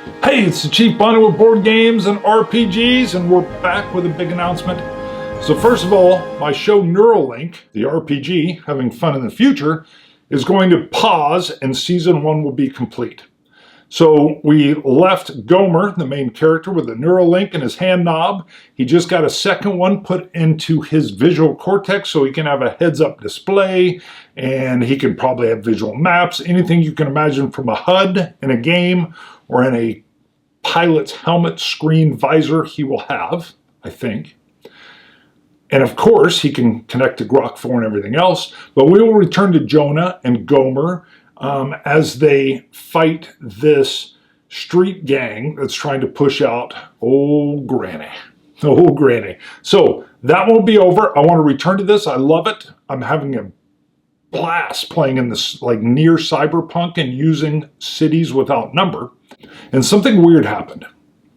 Hey, it's the Chief Bundle with board games and RPGs, and we're back with a big announcement. So first of all, my show NEURALINK, the RPG, Having Fun in the Future, is going to pause and season 1 will be complete. So we left Gomer, the main character, with a NEURALINK in his hand knob. He just got a second one put into his visual cortex so he can have a heads-up display, and he can probably have visual maps, anything you can imagine from a HUD in a game or in a pilot's helmet screen visor he will have, I think. And of course, he can connect to Grok 4 and everything else, but we will return to Jonah and Gomer as they fight this street gang that's trying to push out old Granny. Old Granny. So that won't be over. I want to return to this. I love it. I'm having a blast playing in this like near cyberpunk and using cities without number. And something weird happened.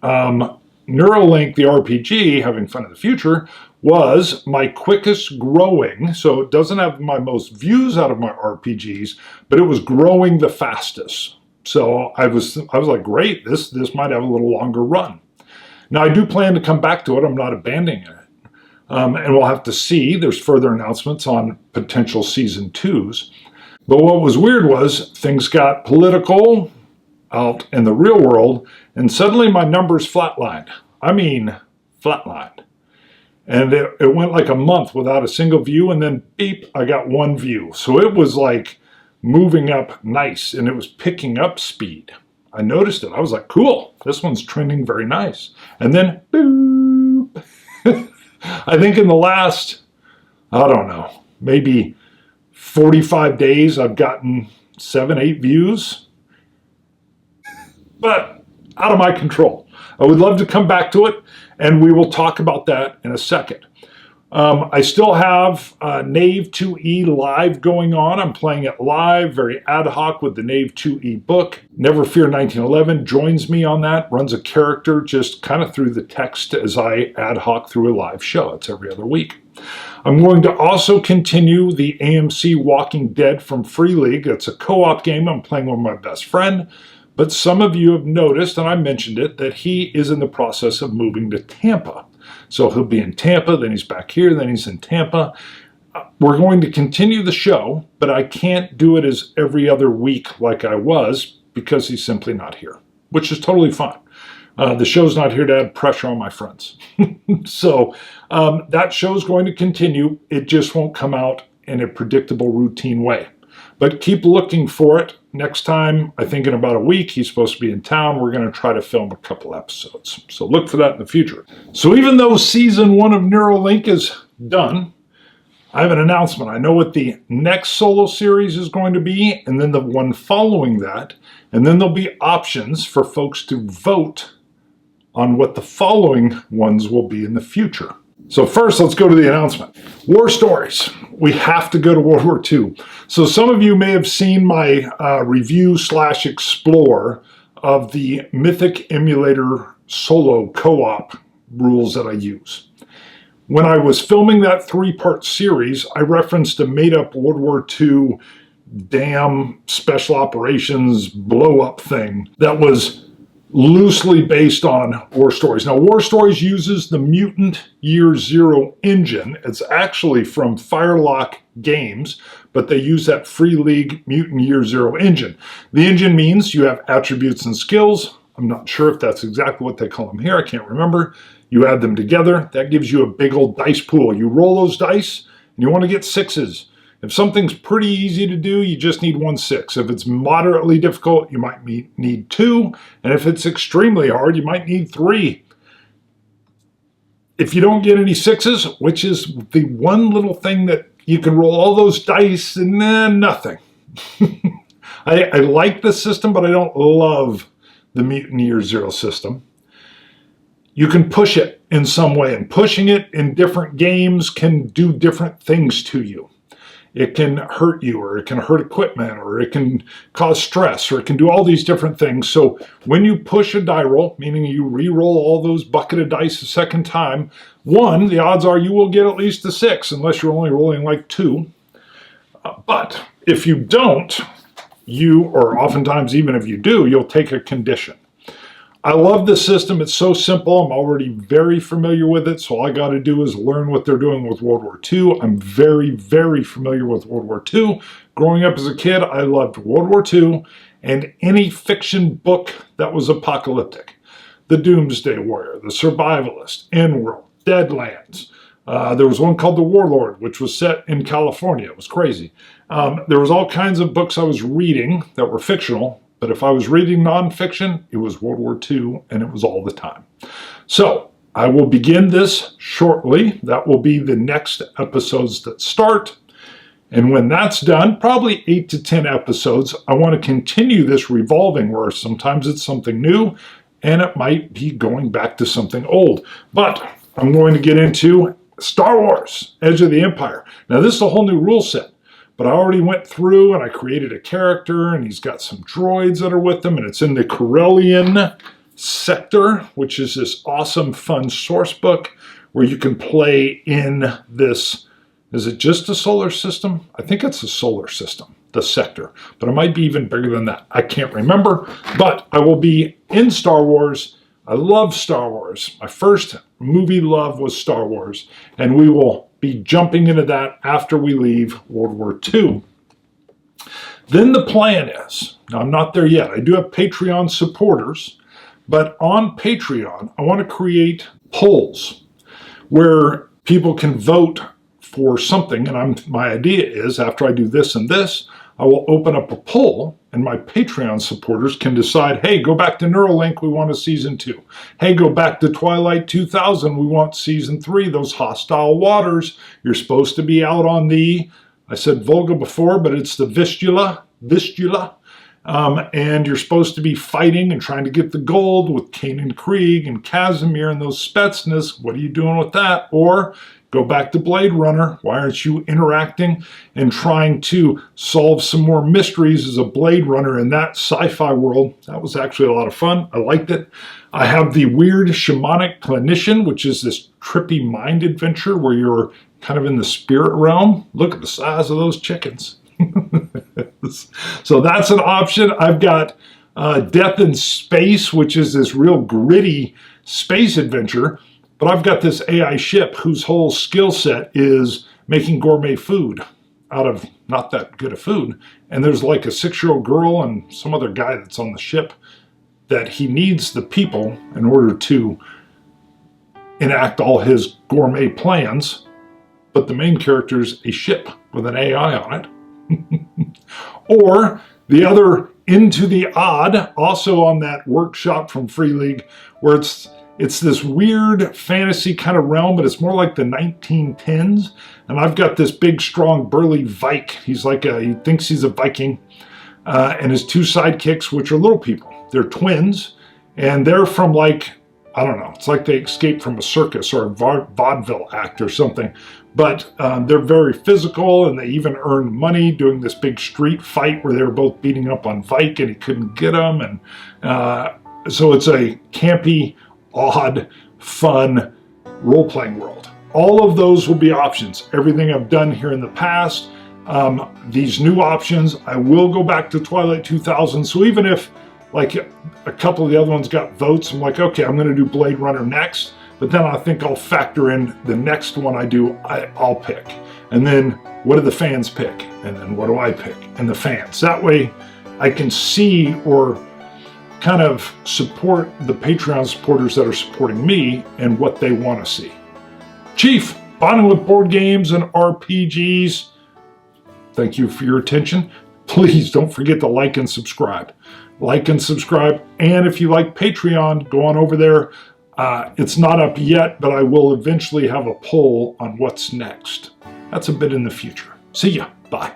NEURALINK, the RPG, Having Fun in the Future, was my quickest growing, so it doesn't have my most views out of my RPGs, but it was growing the fastest. So I was like, great, this might have a little longer run. Now I do plan to come back to it. I'm not abandoning it. And we'll have to see. There's further announcements on potential season 2s. But what was weird was things got political out in the real world, and suddenly my numbers flatlined. I mean, flatlined. And it went like a month without a single view, and then beep, I got 1 view. So it was like moving up nice, and it was picking up speed. I noticed it. I was like, cool, this one's trending very nice. And then, boop. I think in the last, I don't know, maybe 45 days, I've gotten 7, 8 views. But out of my control. I would love to come back to it, and we will talk about that in a second. I still have Knave 2E live going on. I'm playing it live, very ad hoc with the Knave 2E book. Never Fear 1911 joins me on that, runs a character just kind of through the text as I ad hoc through a live show. It's every other week. I'm going to also continue the AMC Walking Dead from Free League. It's a co-op game I'm playing with my best friend. But some of you have noticed, and I mentioned it, that he is in the process of moving to Tampa. So he'll be in Tampa, then he's back here, then he's in Tampa. We're going to continue the show, but I can't do it as every other week like I was because he's simply not here, which is totally fine. The show's not here to add pressure on my friends. So that show's going to continue. It just won't come out in a predictable, routine way. But keep looking for it. Next time, I think in about a week, he's supposed to be in town. We're going to try to film a couple episodes. So look for that in the future. So even though season 1 of NEURALINK is done, I have an announcement. I know what the next solo series is going to be, and then the one following that. And then there'll be options for folks to vote on what the following ones will be in the future. So first, let's go to the announcement. War stories. We have to go to World War II. So some of you may have seen my review/explore of the Mythic Emulator solo co-op rules that I use. When I was filming that 3-part series, I referenced a made-up World War II damn special operations blow-up thing that was loosely based on War Stories. Now, War Stories uses the Mutant Year Zero engine. It's actually from Firelock Games, but they use that Free League Mutant Year Zero engine. The engine means you have attributes and skills. I'm not sure if that's exactly what they call them here. I can't remember. You add them together. That gives you a big old dice pool. You roll those dice, and you want to get 6s. If something's pretty easy to do, you just need 1 6. If it's moderately difficult, you might need 2. And if it's extremely hard, you might need 3. If you don't get any 6s, which is the one little thing that you can roll all those dice and then nothing. I like the system, but I don't love the Mutant Year Zero system. You can push it in some way, and pushing it in different games can do different things to you. It can hurt you, or it can hurt equipment, or it can cause stress, or it can do all these different things. So when you push a die roll, meaning you re-roll all those bucket of dice a second time, 1, the odds are you will get at least a 6, unless you're only rolling like 2. But if you don't, or oftentimes even if you do, you'll take a condition. I love this system. It's so simple. I'm already very familiar with it. So all I got to do is learn what they're doing with World War II. I'm very, very familiar with World War II. Growing up as a kid, I loved World War II and any fiction book that was apocalyptic. The Doomsday Warrior, The Survivalist, Endworld, Deadlands. There was one called The Warlord, which was set in California. It was crazy. There was all kinds of books I was reading that were fictional, but if I was reading nonfiction, it was World War II, and it was all the time. So I will begin this shortly. That will be the next episodes that start. And when that's done, probably 8 to 10 episodes, I want to continue this revolving where sometimes it's something new, and it might be going back to something old. But I'm going to get into Star Wars, Edge of the Empire. Now, this is a whole new rule set, but I already went through and I created a character, and he's got some droids that are with him, and it's in the Corellian sector, which is this awesome, fun source book where you can play in this. Is it just a solar system? I think it's a solar system, the sector, but it might be even bigger than that. I can't remember, but I will be in Star Wars. I love Star Wars. My first movie love was Star Wars, and we will be jumping into that after we leave World War II. Then the plan is, now I'm not there yet. I do have Patreon supporters, but on Patreon, I want to create polls where people can vote for something, and my idea is after I do this and this, I will open up a poll, and my Patreon supporters can decide, hey, go back to NEURALINK, we want a season 2. Hey, go back to Twilight 2000, we want season 3, those hostile waters. You're supposed to be out on the, I said Volga before, but it's the Vistula, and you're supposed to be fighting and trying to get the gold with Kanan Krieg and Casimir and those Spetsnaz. What are you doing with that? Or go back to Blade Runner. Why aren't you interacting and trying to solve some more mysteries as a Blade Runner in that sci-fi world? That was actually a lot of fun. I liked it. I have the Weird Shamanic Clinician, which is this trippy mind adventure where you're kind of in the spirit realm. Look at the size of those chickens. So that's an option. I've got Death in Space, which is this real gritty space adventure. But I've got this AI ship whose whole skill set is making gourmet food out of not that good of food. And there's like a 6-year-old girl and some other guy that's on the ship that he needs the people in order to enact all his gourmet plans. But the main character is a ship with an AI on it. Or the other Into the Odd, also on that workshop from Free League, where it's this weird fantasy kind of realm, but it's more like the 1910s. And I've got this big, strong, burly Vike. He's like he thinks he's a Viking. And his 2 sidekicks, which are little people. They're twins. And they're from like, I don't know, it's like they escaped from a circus or a vaudeville act or something. But they're very physical, and they even earned money doing this big street fight where they were both beating up on Vike and he couldn't get them. And so it's a campy, odd, fun role-playing world. All of those will be options. Everything I've done here in the past, these new options, I will go back to Twilight 2000. So even if like a couple of the other ones got votes, I'm like, okay, I'm going to do Blade Runner next. But then I think I'll factor in the next one I do, I'll pick. And then what do the fans pick? And then what do I pick? And the fans. That way I can see or kind of support the Patreon supporters that are supporting me and what they want to see. Chief, bonding with board games and RPGs. Thank you for your attention. Please don't forget to like and subscribe. Like and subscribe. And if you like Patreon, go on over there. It's not up yet, but I will eventually have a poll on what's next. That's a bit in the future. See ya. Bye.